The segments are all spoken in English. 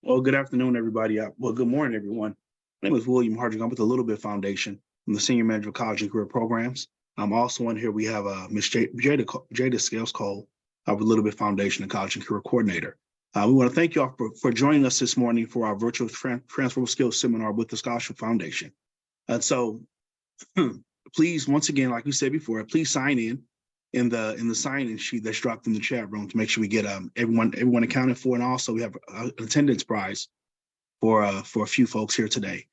Well, good afternoon, everybody. Well, good morning, everyone. My name is William Harding. I'm with the Little Bit Foundation. I'm the Senior Manager of College and Career Programs. I'm also in here. We have Ms. Jada Scales Cole of the Little Bit Foundation and College and Career Coordinator. We want to thank you all for joining us this morning for our virtual transferable skills seminar with the Scholarship Foundation. And so, please, once again, like we said before, please sign in the sign-in sheet that's dropped in the chat room to make sure we get everyone accounted for, and also we have an attendance prize for a few folks here today.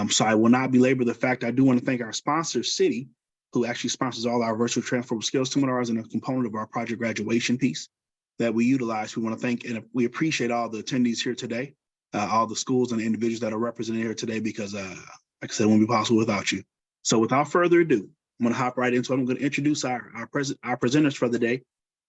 So I will not belabor the fact. I do want to thank our sponsor, Citi, who actually sponsors all our virtual transferable skills seminars and a component of our project graduation piece that we utilize. We want to thank and we appreciate all the attendees here today, all the schools and the individuals that are represented here today, because like I said, it wouldn't be possible without you. So without further ado, I'm going to hop right into it. I'm going to introduce our presenters for the day.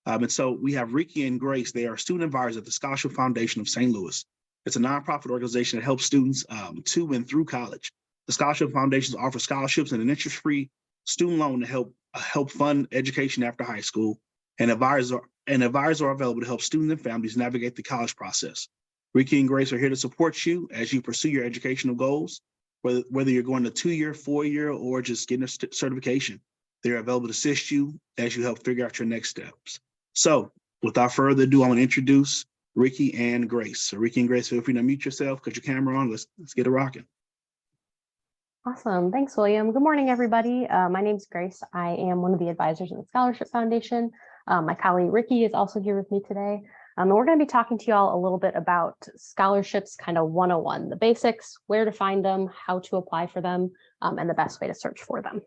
And so we have Ricky and Grace. They are student advisors at the Scholarship Foundation of St. Louis. It's a nonprofit organization that helps students to and through college. The Scholarship Foundation offers scholarships and an interest-free student loan to help fund education after high school. And advisors are available to help students and families navigate the college process. Ricky and Grace are here to support you as you pursue your educational goals. Whether you're going to 2-year, 4-year, or just getting a certification, they're available to assist you as you help figure out your next steps. So without further ado, I'm going to introduce Ricky and Grace. So Ricky and Grace, feel free to mute yourself, put your camera on. Let's get it rocking. Awesome. Thanks, William. Good morning, everybody. My name is Grace. I am one of the advisors in the Scholarship Foundation. My colleague Ricky is also here with me today. And we're going to be talking to you all a little bit about scholarships, kind of 101, the basics, where to find them, how to apply for them, and the best way to search for them.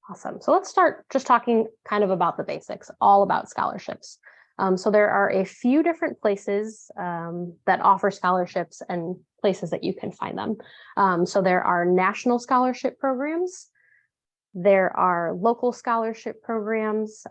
Awesome. So let's start just talking kind of about the basics, all about scholarships. So there are a few different places that offer scholarships and places that you can find them. So there are national scholarship programs. There are local scholarship programs,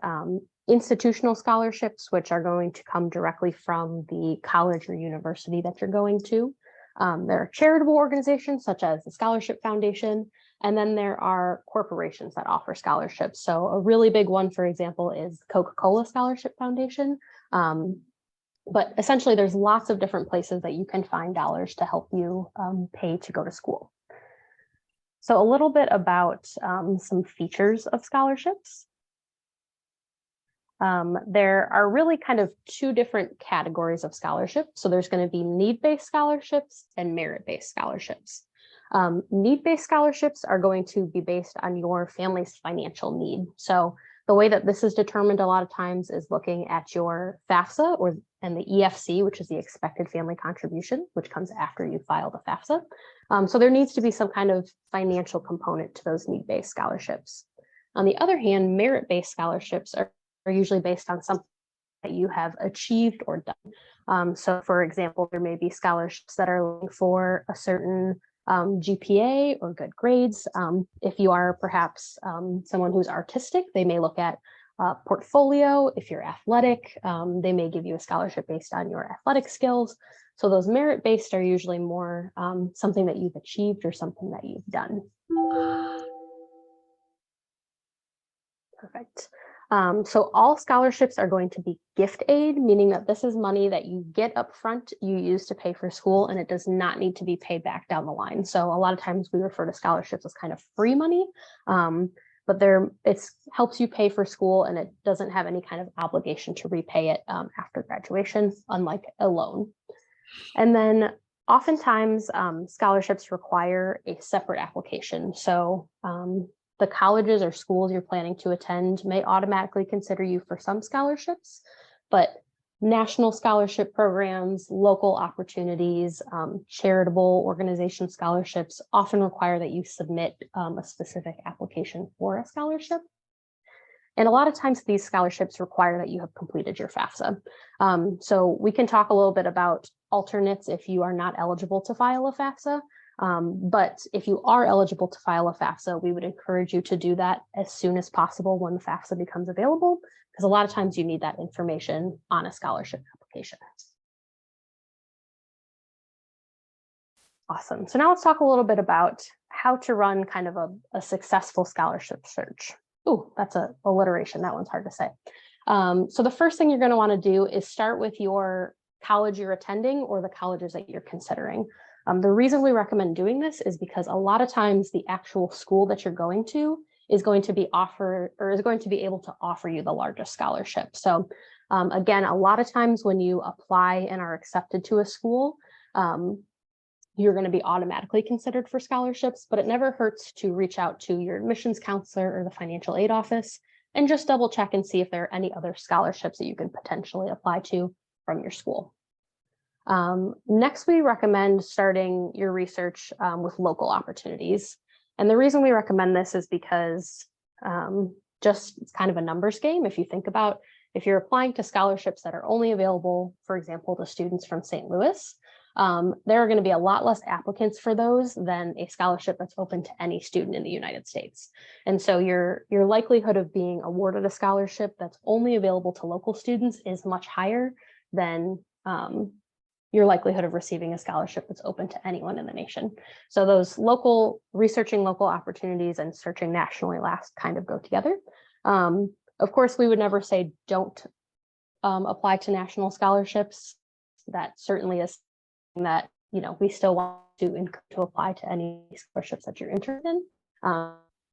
institutional scholarships, which are going to come directly from the college or university that you're going to. There are charitable organizations such as the Scholarship Foundation, and then there are corporations that offer scholarships. So a really big one, for example, is Coca-Cola Scholarship Foundation. But essentially, there's lots of different places that you can find dollars to help you pay to go to school. So a little bit about some features of scholarships. There are really kind of two different categories of scholarships. So there's going to be need-based scholarships and merit-based scholarships. Need-based scholarships are going to be based on your family's financial need. So the way that this is determined a lot of times is looking at your FAFSA and the EFC, which is the expected family contribution, which comes after you file the FAFSA. So there needs to be some kind of financial component to those need-based scholarships. On the other hand, merit-based scholarships are usually based on something that you have achieved or done. So for example, there may be scholarships that are looking for a certain GPA or good grades. If you are perhaps someone who's artistic, they may look at portfolio. If you're athletic, they may give you a scholarship based on your athletic skills. So those merit-based are usually more something that you've achieved or something that you've done. Perfect. So all scholarships are going to be gift aid, meaning that this is money that you get up front, you use to pay for school, and it does not need to be paid back down the line. So a lot of times we refer to scholarships as kind of free money, but it helps you pay for school, and it doesn't have any kind of obligation to repay it after graduation, unlike a loan. And then oftentimes scholarships require a separate application. So the colleges or schools you're planning to attend may automatically consider you for some scholarships, but national scholarship programs, local opportunities, charitable organization scholarships often require that you submit a specific application for a scholarship. And a lot of times these scholarships require that you have completed your FAFSA. So we can talk a little bit about alternates if you are not eligible to file a FAFSA. But if you are eligible to file a FAFSA, we would encourage you to do that as soon as possible when the FAFSA becomes available, because a lot of times you need that information on a scholarship application. Awesome. So now let's talk a little bit about how to run kind of a successful scholarship search. Oh, that's an alliteration. That one's hard to say. So the first thing you're going to want to do is start with your college you're attending or the colleges that you're considering. The reason we recommend doing this is because a lot of times the actual school that you're going to is going to be able to offer you the largest scholarship. So again, a lot of times when you apply and are accepted to a school, you're going to be automatically considered for scholarships, but it never hurts to reach out to your admissions counselor or the financial aid office and just double check and see if there are any other scholarships that you can potentially apply to from your school. Next, we recommend starting your research with local opportunities. And the reason we recommend this is because just it's kind of a numbers game. If you think about if you're applying to scholarships that are only available, for example, to students from St. Louis, there are going to be a lot less applicants for those than a scholarship that's open to any student in the United States. And so your likelihood of being awarded a scholarship that's only available to local students is much higher than your likelihood of receiving a scholarship that's open to anyone in the nation. So those researching local opportunities and searching nationally last kind of go together. Of course, we would never say don't apply to national scholarships. That certainly is something that we still want to apply to any scholarships that you're interested in.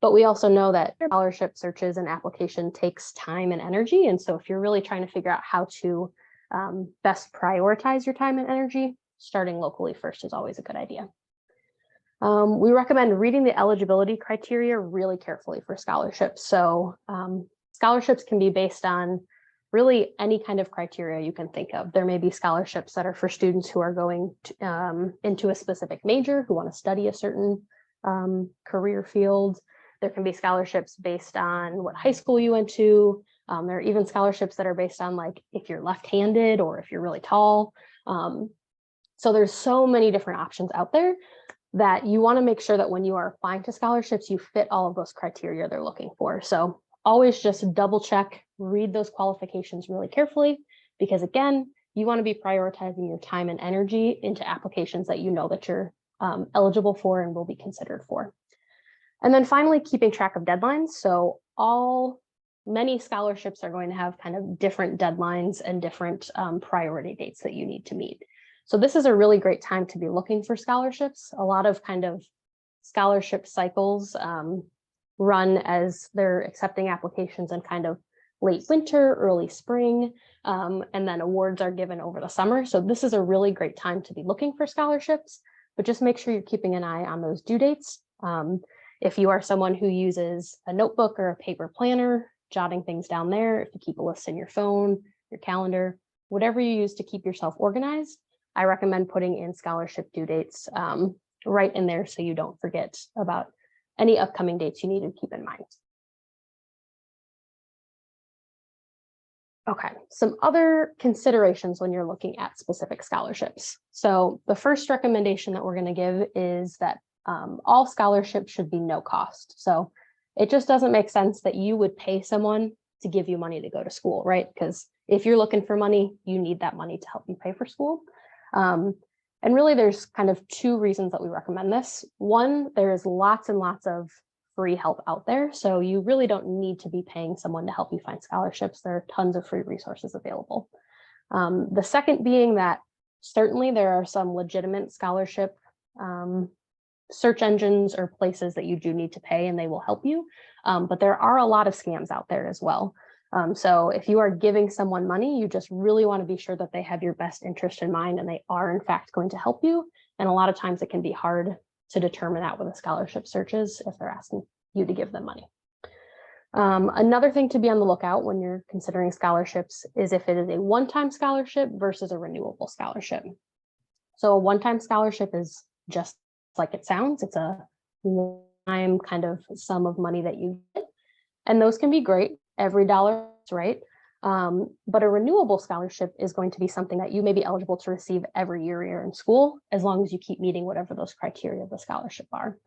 But we also know that scholarship searches and application takes time and energy. And so if you're really trying to figure out how to best prioritize your time and energy, starting locally first is always a good idea. We recommend reading the eligibility criteria really carefully for scholarships. So scholarships can be based on really any kind of criteria you can think of. There may be scholarships that are for students who are going into a specific major, who want to study a certain career field. There can be scholarships based on what high school you went to. There are even scholarships that are based on like if you're left-handed or if you're really tall. So there's so many different options out there that you want to make sure that when you are applying to scholarships, you fit all of those criteria they're looking for. So always just double check, read those qualifications really carefully, because again, you want to be prioritizing your time and energy into applications that you know that you're eligible for and will be considered for. And then finally, keeping track of deadlines. So many scholarships are going to have kind of different deadlines and different priority dates that you need to meet. So this is a really great time to be looking for scholarships. A lot of kind of scholarship cycles run as they're accepting applications in kind of late winter, early spring, and then awards are given over the summer. So this is a really great time to be looking for scholarships, but just make sure you're keeping an eye on those due dates. If you are someone who uses a notebook or a paper planner, jotting things down there, if you keep a list in your phone, your calendar, whatever you use to keep yourself organized, I recommend putting in scholarship due dates right in there so you don't forget about any upcoming dates you need to keep in mind. Okay, some other considerations when you're looking at specific scholarships. So the first recommendation that we're going to give is that all scholarships should be no cost. So it just doesn't make sense that you would pay someone to give you money to go to school, right? Because if you're looking for money, you need that money to help you pay for school. And really, there's kind of two reasons that we recommend this. One, there's lots and lots of free help out there. So you really don't need to be paying someone to help you find scholarships. There are tons of free resources available. The second being that certainly there are some legitimate scholarship search engines or places that you do need to pay and they will help you. But there are a lot of scams out there as well. So if you are giving someone money, you just really want to be sure that they have your best interest in mind and they are in fact going to help you. And a lot of times it can be hard to determine that with a scholarship searches if they're asking you to give them money. Another thing to be on the lookout when you're considering scholarships is if it is a one-time scholarship versus a renewable scholarship. So a one-time scholarship is just like it sounds. It's a one-time kind of sum of money that you get. And those can be great. Every dollar is right. But a renewable scholarship is going to be something that you may be eligible to receive every year you're in school, as long as you keep meeting whatever those criteria of the scholarship are.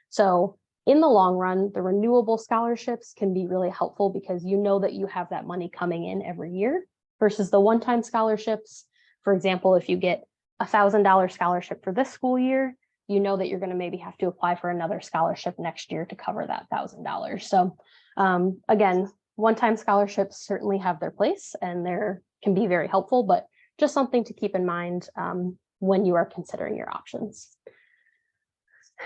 So in the long run, the renewable scholarships can be really helpful because you know that you have that money coming in every year versus the one-time scholarships. For example, if you get a $1,000 scholarship for this school year, you know that you're going to maybe have to apply for another scholarship next year to cover that $1,000. So again, one-time scholarships certainly have their place and can be very helpful, but just something to keep in mind when you are considering your options.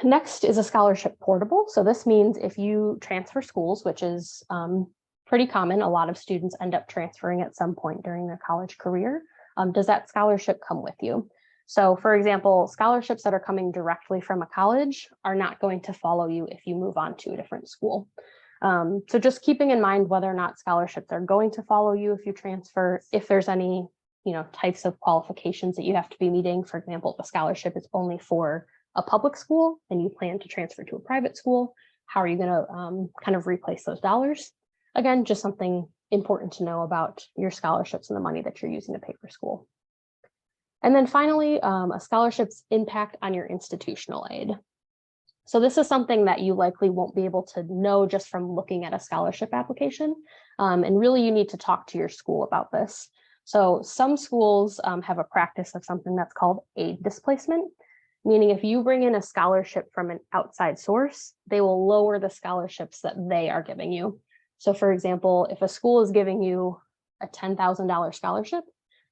Next is a scholarship portable. So this means if you transfer schools, which is pretty common, a lot of students end up transferring at some point during their college career. Does that scholarship come with you? So for example, scholarships that are coming directly from a college are not going to follow you if you move on to a different school. So just keeping in mind whether or not scholarships are going to follow you if you transfer, if there's any types of qualifications that you have to be meeting. For example, if a scholarship is only for a public school and you plan to transfer to a private school, how are you going to kind of replace those dollars? Again, just something important to know about your scholarships and the money that you're using to pay for school. And then finally, a scholarship's impact on your institutional aid. So this is something that you likely won't be able to know just from looking at a scholarship application. And really you need to talk to your school about this. So some schools have a practice of something that's called aid displacement, meaning if you bring in a scholarship from an outside source, they will lower the scholarships that they are giving you. So for example, if a school is giving you a $10,000 scholarship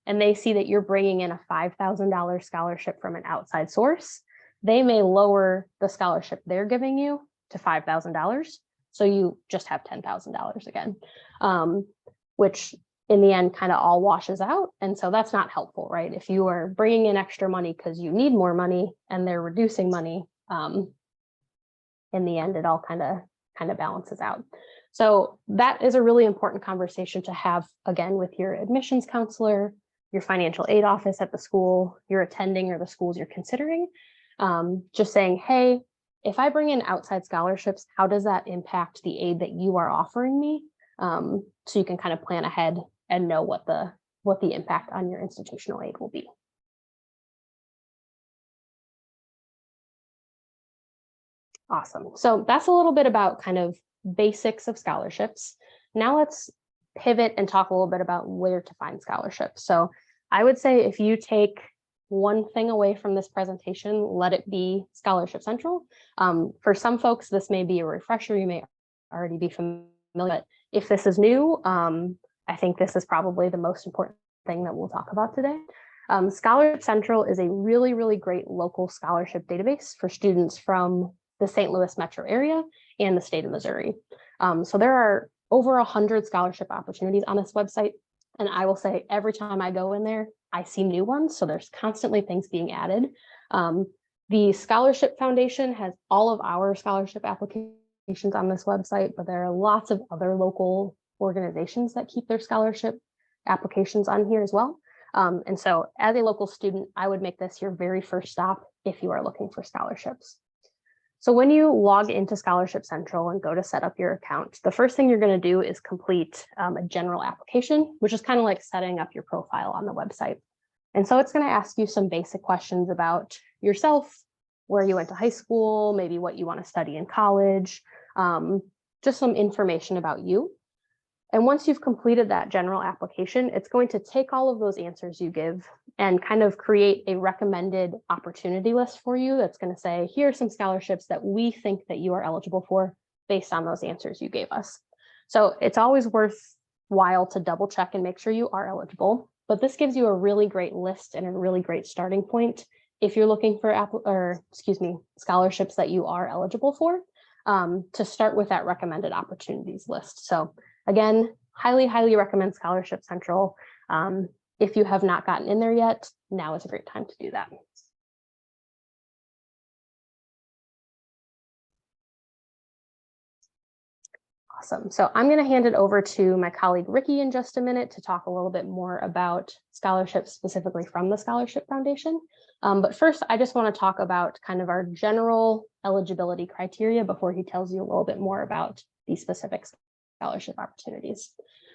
and they see that you're bringing in a $5,000 scholarship from an outside source, they may lower the scholarship they're giving you to $5,000. So you just have $10,000 again, which in the end kind of all washes out. And so that's not helpful, right? If you are bringing in extra money because you need more money and they're reducing money, in the end, it all kind of balances out. So that is a really important conversation to have, again, with your admissions counselor, your financial aid office at the school you're attending or the schools you're considering. Just saying, hey, if I bring in outside scholarships, how does that impact the aid that you are offering me? So you can kind of plan ahead and know what the impact on your institutional aid will be. Awesome. So that's a little bit about kind of basics of scholarships. Now let's pivot and talk a little bit about where to find scholarships. So I would say if you take one thing away from this presentation, let it be Scholarship Central. For some folks, this may be a refresher. You may already be familiar, but if this is new, I think this is probably the most important thing that we'll talk about today. Scholarship Central is a really, really great local scholarship database for students from the St. Louis metro area and the state of Missouri. So there are over 100 scholarship opportunities on this website. And I will say every time I go in there, I see new ones. So there's constantly things being added. The Scholarship Foundation has all of our scholarship applications on this website, but there are lots of other local organizations that keep their scholarship applications on here as well. And so as a local student, I would make this your very first stop if you are looking for scholarships. So when you log into Scholarship Central and go to set up your account, the first thing you're going to do is complete a general application, which is kind of like setting up your profile on the website. And so it's going to ask you some basic questions about yourself, where you went to high school, maybe what you want to study in college, just some information about you. And once you've completed that general application, it's going to take all of those answers you give and kind of create a recommended opportunity list for you that's going to say, here are some scholarships that we think that you are eligible for based on those answers you gave us. So it's always worthwhile to double check and make sure you are eligible. But this gives you a really great list and a really great starting point if you're looking for scholarships that you are eligible for, to start with that recommended opportunities list. So again, highly, highly recommend Scholarship Central. If you have not gotten in there yet, now is a great time to do that. Awesome. So I'm going to hand it over to my colleague Ricky in just a minute to talk a little bit more about scholarships specifically from the Scholarship Foundation. But first, I just want to talk about kind of our general eligibility criteria before he tells you a little bit more about these specific scholarship opportunities.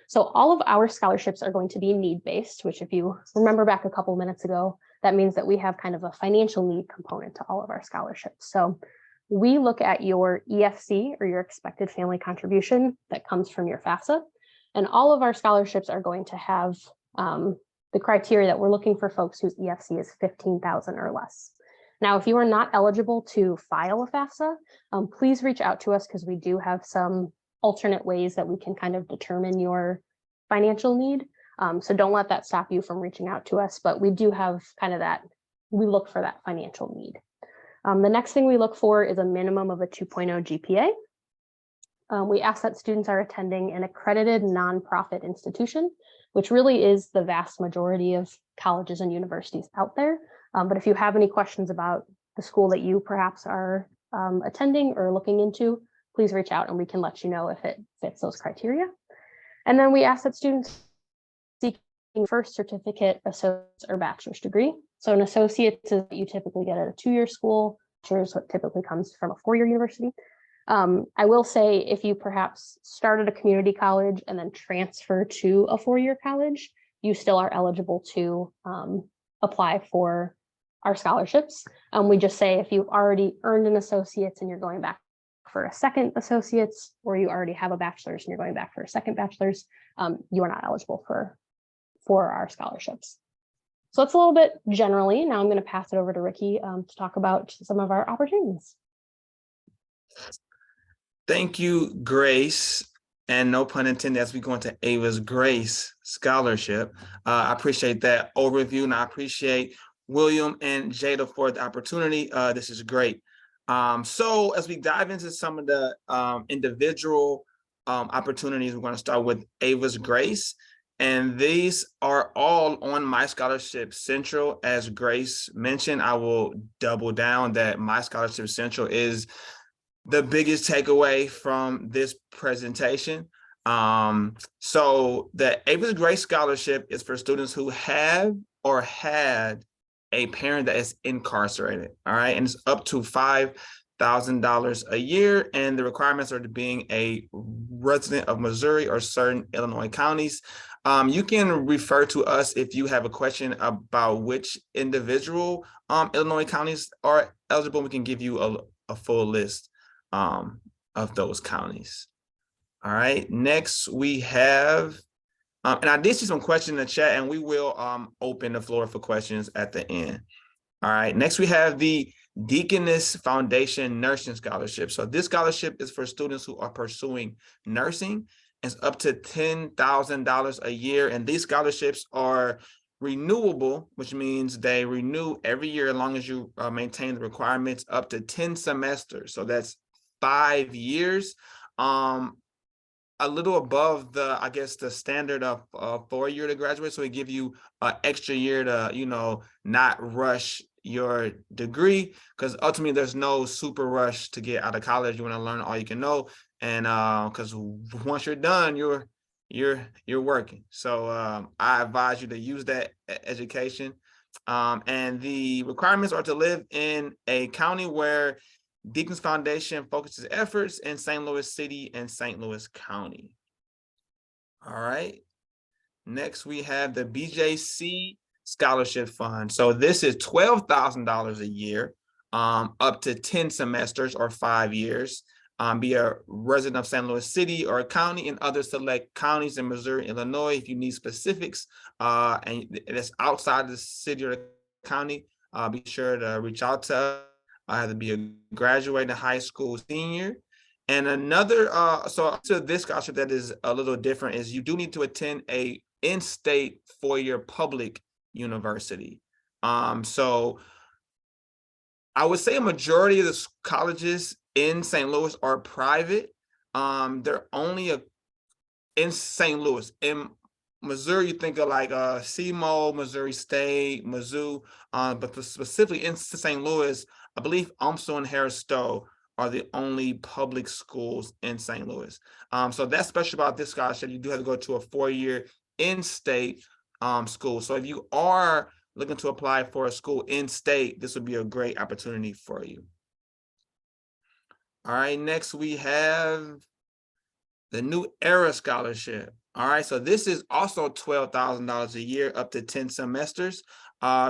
So all of our scholarships are going to be need-based, which if you remember back a couple minutes ago, that means that we have kind of a financial need component to all of our scholarships. So we look at your EFC or your expected family contribution that comes from your FAFSA, and all of our scholarships are going to have the criteria that we're looking for folks whose EFC is 15,000 or less. Now, if you are not eligible to file a FAFSA, please reach out to us because we do have some alternate ways that we can kind of determine your financial need. So don't let that stop you from reaching out to us, but we do have kind of that, we look for that financial need. The next thing we look for is a minimum of a 2.0 GPA. We ask that students are attending an accredited nonprofit institution, which really is the vast majority of colleges and universities out there. But if you have any questions about the school that you perhaps are attending or looking into, please reach out and we can let you know if it fits those criteria. And then we ask that students seeking first certificate, associate's, or bachelor's degree. So an associate's is what you typically get at a 2-year school. Bachelor's what typically comes from a 4-year university. I will say if you perhaps started a community college and then transfer to a 4-year college, you still are eligible to apply for our scholarships. We just say if you've already earned an associate's and you're going back for a second associate's, or you already have a bachelor's and you're going back for a second bachelor's, you are not eligible for our scholarships. So that's a little bit generally. Now I'm going to pass it over to Ricky to talk about some of our opportunities. Thank you, Grace. And no pun intended, as we go into Ava's Grace Scholarship. I appreciate that overview, and I appreciate William and Jada for the opportunity. This is great. So as we dive into some of the individual opportunities, we're going to start with Ava's Grace. And these are all on My Scholarship Central. As Grace mentioned, I will double down that My Scholarship Central is the biggest takeaway from this presentation. So the Ava's Grace Scholarship is for students who have or had a parent that is incarcerated, all right? And it's up to $5,000 a year, and the requirements are to being a resident of Missouri or certain Illinois counties. You can refer to us if you have a question about which individual Illinois counties are eligible. We can give you a full list of those counties. All right, next we have, and I did see some questions in the chat, and we will open the floor for questions at the end. All right, next we have the Deaconess Foundation Nursing Scholarship. So this scholarship is for students who are pursuing nursing. It's up to $10,000 a year, and these scholarships are renewable, which means they renew every year as long as you maintain the requirements, up to 10 semesters. So that's 5 years, a little above the, I guess, the standard of 4-year to graduate. So we give you an extra year to, you know, not rush your degree, because ultimately there's no super rush to get out of college. You want to learn all you can know, and because once you're done, you're working. So I advise you to use that education, and the requirements are to live in a county where Deaconess Foundation focuses efforts in St. Louis City and St. Louis County. All right. Next, we have the BJC Scholarship Fund. So this is $12,000 a year, up to 10 semesters or 5 years. Be a resident of St. Louis City or a county and other select counties in Missouri, Illinois. If you need specifics and it's outside the city or the county, be sure to reach out to us. I have to be a graduating high school senior. And another, so to this scholarship that is a little different is you do need to attend a in-state 4-year public university. So I would say a majority of the colleges in St. Louis are private. They're only in St. Louis. In Missouri, you think of like SEMO, Missouri State, Mizzou, but specifically in St. Louis, I believe UMSL and Harris Stowe are the only public schools in St. Louis. So that's special about this scholarship. You do have to go to a 4-year in-state school. So if you are looking to apply for a school in-state, this would be a great opportunity for you. All right, next we have the New Era Scholarship. All right, so this is also $12,000 a year, up to 10 semesters.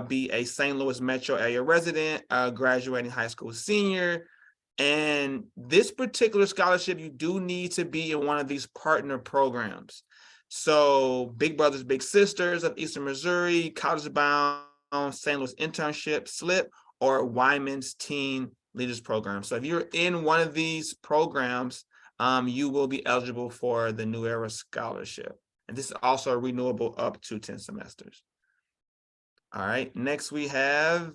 Be a St. Louis metro area resident, graduating high school senior. And this particular scholarship, you do need to be in one of these partner programs. So Big Brothers Big Sisters of Eastern Missouri, College Bound, St. Louis Internship, SLIP, or Wyman's Teen Leaders Program. So if you're in one of these programs, you will be eligible for the New Era Scholarship. And this is also renewable up to 10 semesters. All right, next we have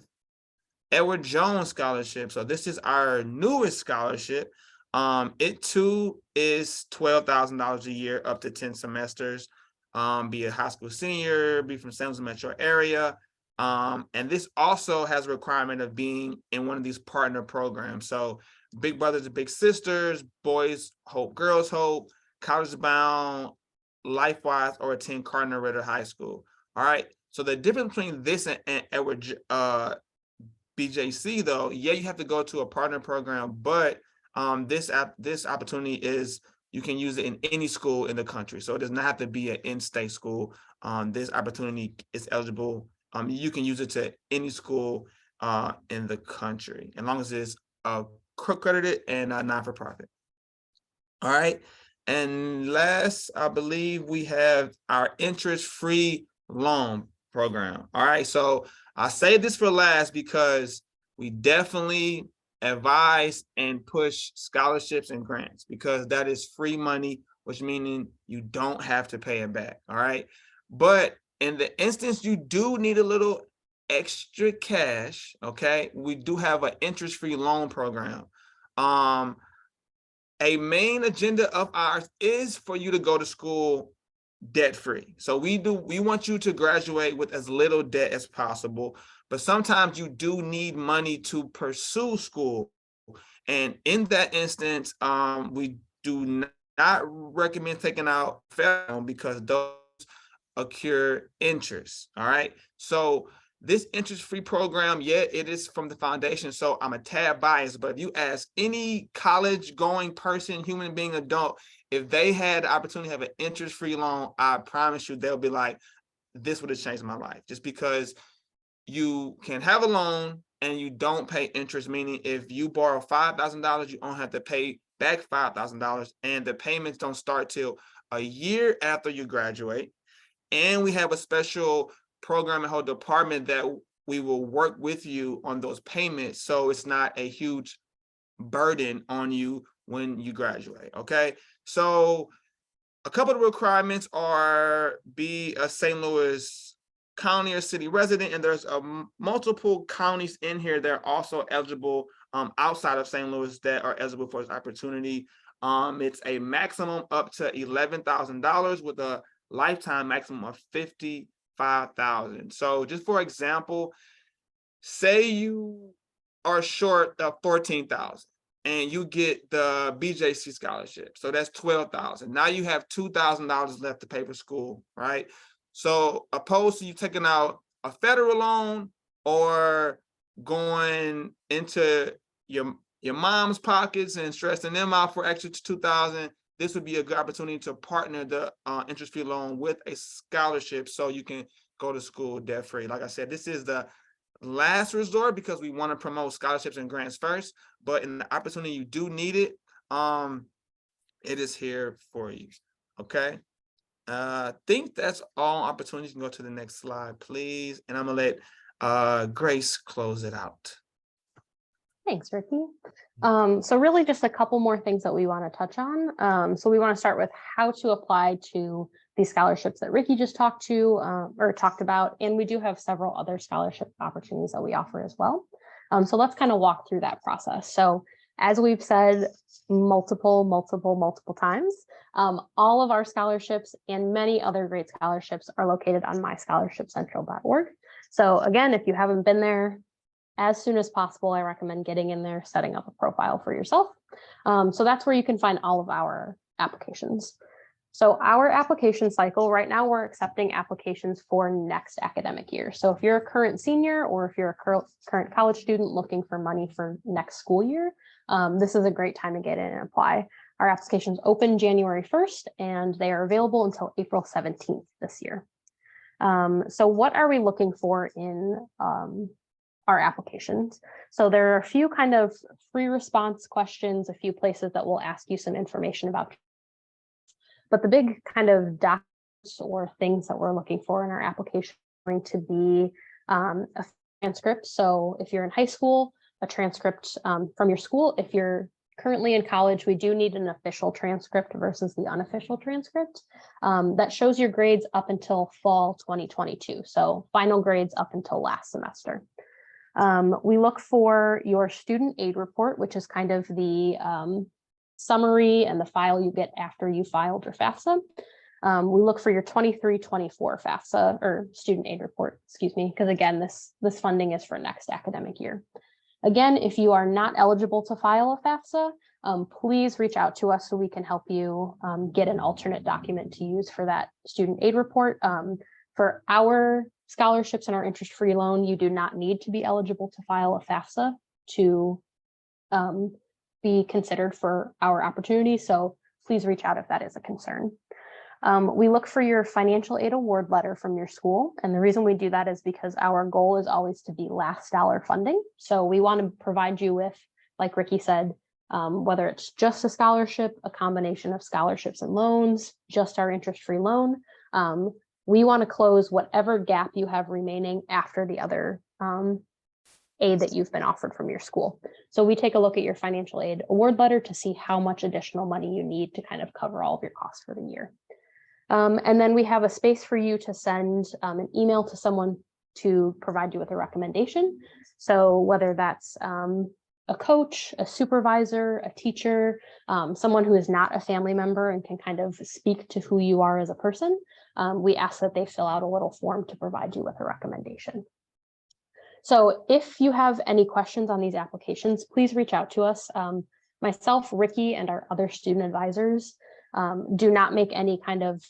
Edward Jones Scholarship. So this is our newest scholarship. It too is $12,000 a year up to 10 semesters. Be a high school senior, be from San Jose metro area. And this also has a requirement of being in one of these partner programs. So Big Brothers and Big Sisters, Boys Hope, Girls Hope, College Bound, LifeWise, or attend Cardinal Ritter High School. All right. So the difference between this and Edward BJC, though, yeah, you have to go to a partner program, but this opportunity is you can use it in any school in the country. So it does not have to be an in-state school. This opportunity is eligible. You can use it to any school in the country, as long as it's accredited and non-for-profit. All right. And last, I believe we have our interest-free loan program. All right. So I say this for last because we definitely advise and push scholarships and grants, because that is free money, which meaning you don't have to pay it back. All right. But in the instance you do need a little extra cash, okay, we do have an interest-free loan program. A main agenda of ours is for you to go to school debt-free. So we want you to graduate with as little debt as possible, but sometimes you do need money to pursue school. And in that instance, we do not recommend taking out federal loan because those accrue interest. All right. So this interest-free program, yeah, it is from the foundation, so I'm a tad biased, but if you ask any college-going person, human being, adult, if they had the opportunity to have an interest-free loan, I promise you they'll be like, this would have changed my life. Just because you can have a loan and you don't pay interest, meaning if you borrow $5,000, you don't have to pay back $5,000, and the payments don't start till a year after you graduate. And we have a special program and whole department that we will work with you on those payments, so it's not a huge burden on you when you graduate. Okay, so a couple of requirements are be a St. Louis County or city resident, and there's multiple counties in here that are also eligible outside of St. Louis that are eligible for this opportunity. It's a maximum up to $11,000 with a lifetime maximum of $55,000. So just for example, say you are short of $14,000 and you get the BJC scholarship, so that's $12,000. Now you have $2,000 left to pay for school, right? So opposed to you taking out a federal loan or going into your mom's pockets and stressing them out for extra $2,000, this would be a good opportunity to partner the interest-free loan with a scholarship so you can go to school debt-free. Like I said, this is the last resort because we want to promote scholarships and grants first, but in the opportunity you do need it, it is here for you. Okay. I think that's all opportunities. You can go to the next slide, please. And I'm gonna let Grace close it out. Thanks, Ricky. So really just a couple more things that we want to touch on. So we want to start with how to apply to these scholarships that Ricky just talked about. And we do have several other scholarship opportunities that we offer as well. So let's kind of walk through that process. So as we've said multiple times, all of our scholarships and many other great scholarships are located on myscholarshipcentral.org. So again, if you haven't been there, as soon as possible, I recommend getting in there, setting up a profile for yourself. So that's where you can find all of our applications. So our application cycle, right now we're accepting applications for next academic year. So if you're a current senior or if you're a current college student looking for money for next school year, this is a great time to get in and apply. Our applications open January 1st and they are available until April 17th this year. So what are we looking for in our applications? So there are a few kind of free response questions, a few places that will ask you some information about. But the big kind of documents or things that we're looking for in our application are going to be a transcript. So if you're in high school, a transcript from your school. If you're currently in college, we do need an official transcript versus the unofficial transcript. That shows your grades up until fall 2022. So final grades up until last semester. We look for your student aid report, which is kind of the summary and the file you get after you filed your FAFSA. We look for your 23-24 FAFSA or student aid report, excuse me, because again, this funding is for next academic year. Again, if you are not eligible to file a FAFSA, please reach out to us so we can help you get an alternate document to use for that student aid report. For our scholarships and our interest-free loan, you do not need to be eligible to file a FAFSA to be considered for our opportunity. So please reach out if that is a concern. We look for your financial aid award letter from your school. And the reason we do that is because our goal is always to be last dollar funding. So we want to provide you with, like Ricky said, whether it's just a scholarship, a combination of scholarships and loans, just our interest-free loan. We want to close whatever gap you have remaining after the other aid that you've been offered from your school. So we take a look at your financial aid award letter to see how much additional money you need to kind of cover all of your costs for the year. And then we have a space for you to send an email to someone to provide you with a recommendation. So whether that's a coach, a supervisor, a teacher, someone who is not a family member and can kind of speak to who you are as a person, we ask that they fill out a little form to provide you with a recommendation. So if you have any questions on these applications, please reach out to us. Myself, Ricky, and our other student advisors do not make any kind of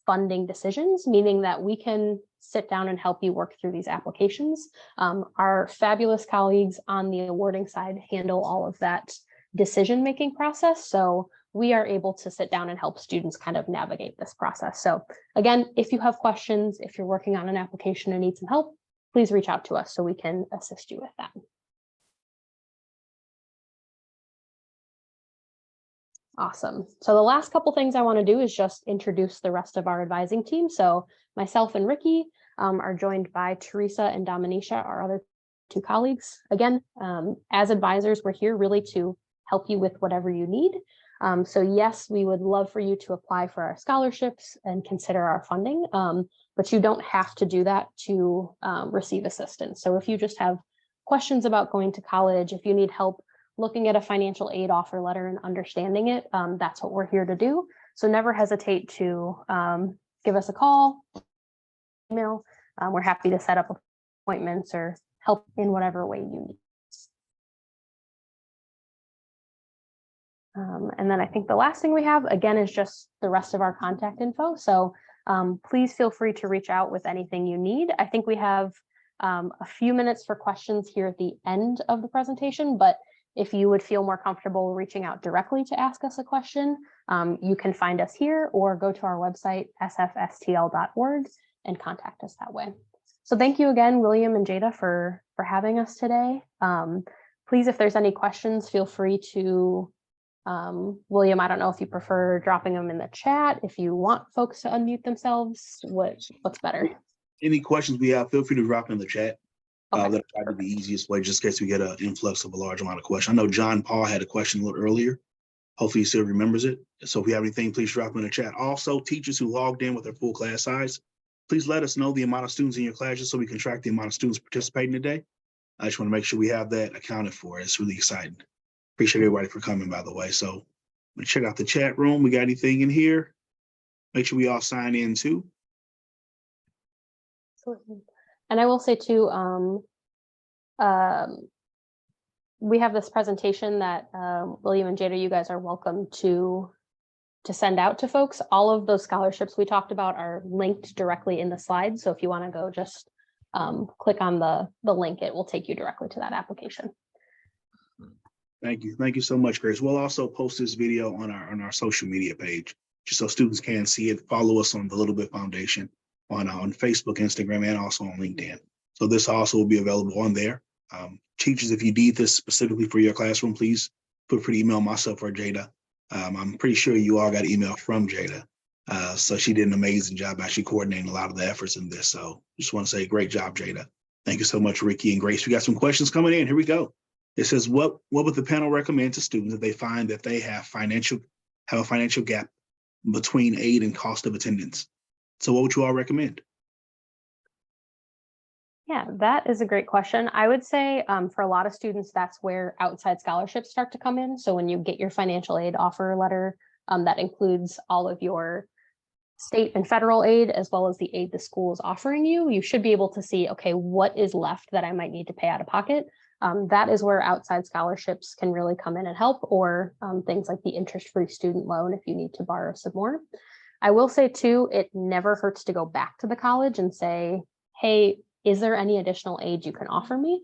funding decisions, meaning that we can sit down and help you work through these applications. Our fabulous colleagues on the awarding side handle all of that decision-making process. So we are able to sit down and help students kind of navigate this process. So again, if you have questions, if you're working on an application and need some help, please reach out to us so we can assist you with that. Awesome. So the last couple things I want to do is just introduce the rest of our advising team. So myself and Ricky are joined by Teresa and Dominisha, our other two colleagues. Again, as advisors, we're here really to help you with whatever you need. So yes, we would love for you to apply for our scholarships and consider our funding, but you don't have to do that to receive assistance. So if you just have questions about going to college, if you need help looking at a financial aid offer letter and understanding it, that's what we're here to do. So never hesitate to give us a call, email. We're happy to set up appointments or help in whatever way you need. And then I think the last thing we have, again, is just the rest of our contact info. So please feel free to reach out with anything you need. I think we have a few minutes for questions here at the end of the presentation, but if you would feel more comfortable reaching out directly to ask us a question, you can find us here or go to our website, sfstl.org, and contact us that way. So thank you again, William and Jada, for having us today. Please, if there's any questions, feel free to, William, I don't know if you prefer dropping them in the chat, if you want folks to unmute themselves, what's better? Any questions we have, feel free to drop in the chat. Okay. That'll probably be the easiest way, just in case we get an influx of a large amount of questions. I know John Paul had a question a little earlier. Hopefully he still remembers it. So if you have anything, please drop in the chat. Also, teachers who logged in with their full class size, please let us know the amount of students in your classes so we can track the amount of students participating today. I just want to make sure we have that accounted for. It's really exciting. Appreciate everybody for coming, by the way. So let's check out the chat room. We got anything in here? Make sure we all sign in too. And I will say too, we have this presentation that William and Jada, you guys are welcome to send out to folks. All of those scholarships we talked about are linked directly in the slides. So if you want to go just click on the link, it will take you directly to that application. Thank you. Thank you so much, Grace. We'll also post this video on our social media page, just so students can see it. Follow us on the Little Bit Foundation on Facebook, Instagram, and also on LinkedIn. So this also will be available on there. Teachers, if you need this specifically for your classroom, please feel free to email myself or Jada. I'm pretty sure you all got email from Jada. So she did an amazing job actually coordinating a lot of the efforts in this. So just want to say great job, Jada. Thank you so much, Ricky and Grace. We got some questions coming in. Here we go. It says, what would the panel recommend to students if they find that they have a financial gap between aid and cost of attendance? So what would you all recommend? Yeah, that is a great question. I would say for a lot of students, that's where outside scholarships start to come in. So when you get your financial aid offer letter, that includes all of your state and federal aid, as well as the aid the school is offering you, you should be able to see, okay, what is left that I might need to pay out of pocket. That is where outside scholarships can really come in and help, or things like the interest-free student loan if you need to borrow some more. I will say too, it never hurts to go back to the college and say, hey, is there any additional aid you can offer me?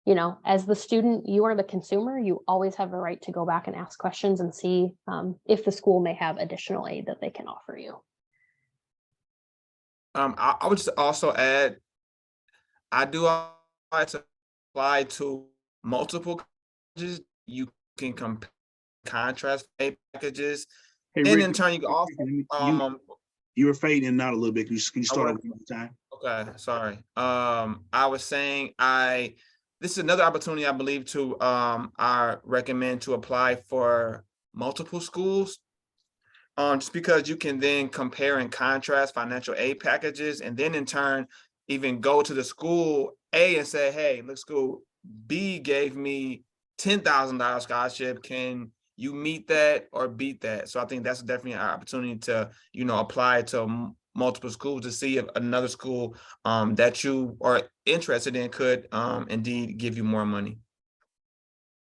You know, as the student, you are the consumer, you always have the right to go back and ask questions and see if the school may have additional aid that they can offer you. I would just also add, I do like to apply to multiple colleges. You can compare contrast pay packages, Hey, and Rick, in turn, you can also you were fading out a little bit. Can you start over one time? Okay, sorry. I was saying this is another opportunity I believe to I recommend to apply for multiple schools. Just because you can then compare and contrast financial aid packages, and then in turn even go to the school A and say, hey, look, school B gave me $10,000 scholarship. Can you meet that or beat that? So I think that's definitely an opportunity to, apply to multiple schools to see if another school that you are interested in could indeed give you more money.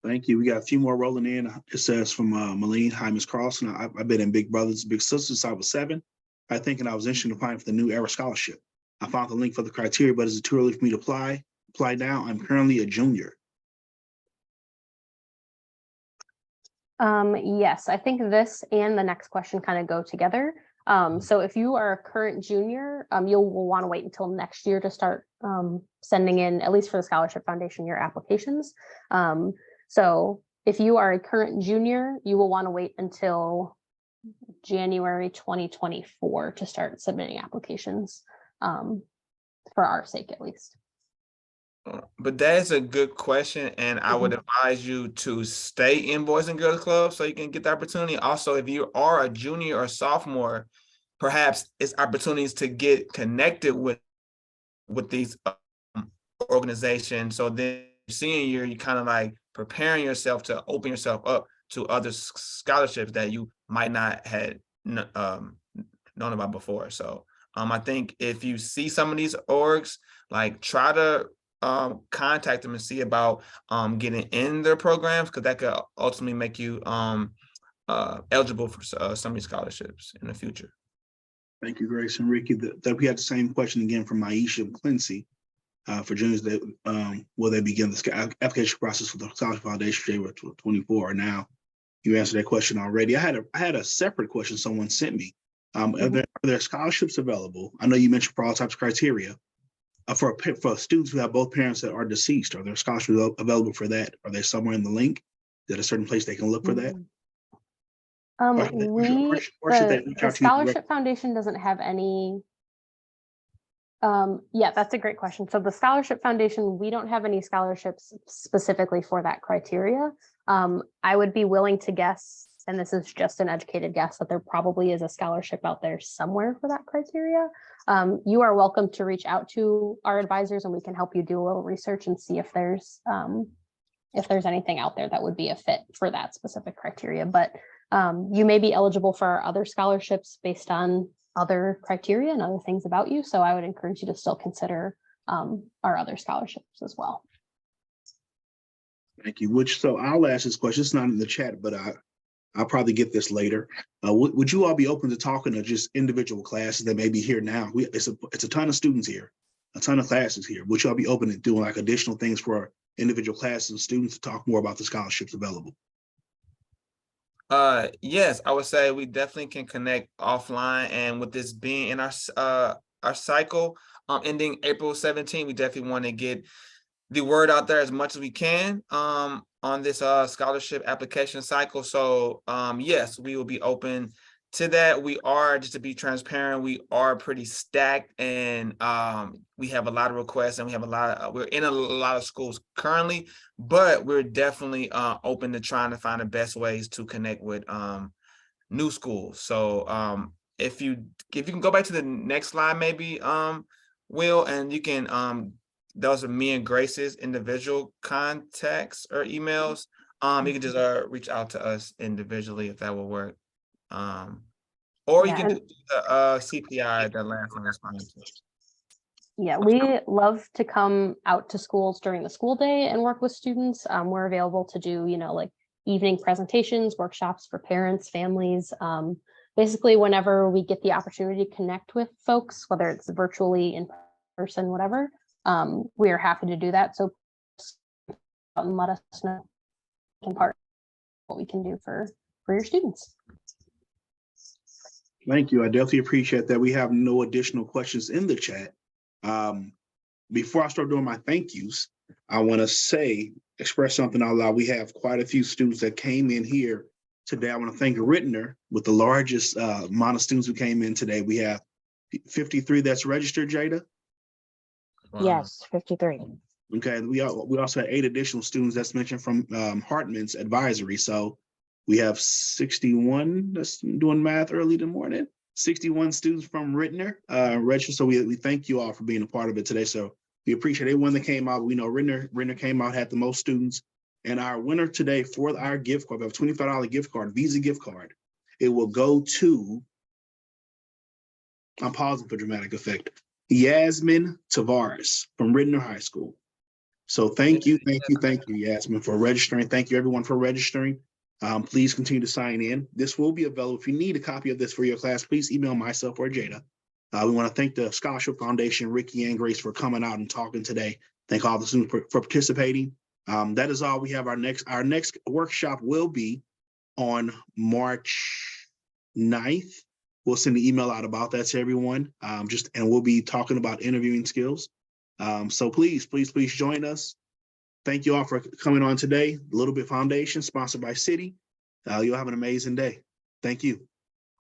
Thank you. We got a few more rolling in. It says from Malene, hi, Ms. Carlson. I've been in Big Brothers Big Sisters since I was 7. I think, and I was interested in applying for the New Era Scholarship. I found the link for the criteria, but is it too early for me to apply? Apply now. I'm currently a junior. Yes, I think this and the next question kind of go together. So if you are a current junior, you'll want to wait until next year to start sending in, at least for the Scholarship Foundation, your applications. So if you are a current junior, you will want to wait until January 2024 to start submitting applications, for our sake at least. But that is a good question, and I would advise you to stay in Boys and Girls Club so you can get the opportunity. Also, if you are a junior or sophomore, perhaps it's opportunities to get connected with these organizations. So then senior year, you kind of like preparing yourself to open yourself up to other scholarships that you might not had known about before. So I think if you see some of these orgs, like try to contact them and see about getting in their programs, because that could ultimately make you eligible for some of these scholarships in the future. Thank you, Grace and Ricky. We had the same question again from Maisha Quincy for juniors that will they begin the application process for the Scholarship Foundation January 24 or now? You answered that question already. I had a separate question someone sent me. Are there scholarships available? I know you mentioned for all types of criteria. For students who have both parents that are deceased, are there scholarships available for that? Are they somewhere in the link? Is there a certain place they can look for that? The Scholarship Foundation doesn't have any. Yeah, that's a great question. So the Scholarship Foundation, we don't have any scholarships specifically for that criteria. I would be willing to guess, and this is just an educated guess, that there probably is a scholarship out there somewhere for that criteria. You are welcome to reach out to our advisors and we can help you do a little research and see if there's anything out there that would be a fit for that specific criteria. But you may be eligible for our other scholarships based on other criteria and other things about you. So I would encourage you to still consider our other scholarships as well. Thank you. So I'll ask this question. It's not in the chat, but I'll probably get this later. Would you all be open to talking to just individual classes that may be here now? It's a ton of students here, a ton of classes here. Would you all be open to doing like additional things for individual classes and students to talk more about the scholarships available? Yes, I would say we definitely can connect offline, and with this being in our cycle ending April 17, we definitely want to get the word out there as much as we can on this scholarship application cycle. So yes, we will be open to that, we are, just to be transparent, we are pretty stacked, and we have a lot of requests, and we have a lot of, we're in a lot of schools currently, but we're definitely open to trying to find the best ways to connect with new schools. So if you can go back to the next slide, maybe Will, and you can those are me and Grace's individual contacts or emails. You can just reach out to us individually if that will work. Or you Yeah, can do the CPI, the last one is fine too. Yeah, we love to come out to schools during the school day and work with students. We're available to do, like evening presentations, workshops for parents, families. Basically, whenever we get the opportunity to connect with folks, whether it's virtually, in person, whatever, we are happy to do that. So and let us know what we can do for your students. Thank you. I definitely appreciate that. We have no additional questions in the chat. Before I start doing my thank yous, I want to express something out loud. We have quite a few students that came in here today. I want to thank Rittner with the largest amount of students who came in today. We have 53 that's registered, Jada. Wow. Yes, 53. Okay, we also had 8 additional students that's mentioned from Hartman's advisory. So we have 61, that's doing math early in the morning, 61 students from Rittner registered. So we thank you all for being a part of it today. So we appreciate everyone that came out. We know Rittner came out, had the most students. And our winner today for our gift card, we have a $25 gift card, Visa gift card. It will go to, I'm pausing for dramatic effect, Yasmin Tavares from Rittner High School. So thank you, Yasmin, for registering. Thank you, everyone, for registering. Please continue to sign in. This will be available. If you need a copy of this for your class, please email myself or Jada. We want to thank the Scholarship Foundation, Ricky and Grace, for coming out and talking today. Thank all the students for participating. That is all we have. Our next workshop will be on March 9th. We'll send an email out about that to everyone. And we'll be talking about interviewing skills. So please join us. Thank you all for coming on today. Little Bit Foundation, sponsored by Citi. You'll have an amazing day. Thank you.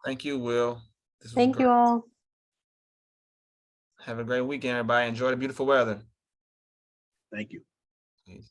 Thank you, Will. Thank you all. Have a great weekend, everybody. Enjoy the beautiful weather. Thank you. Peace.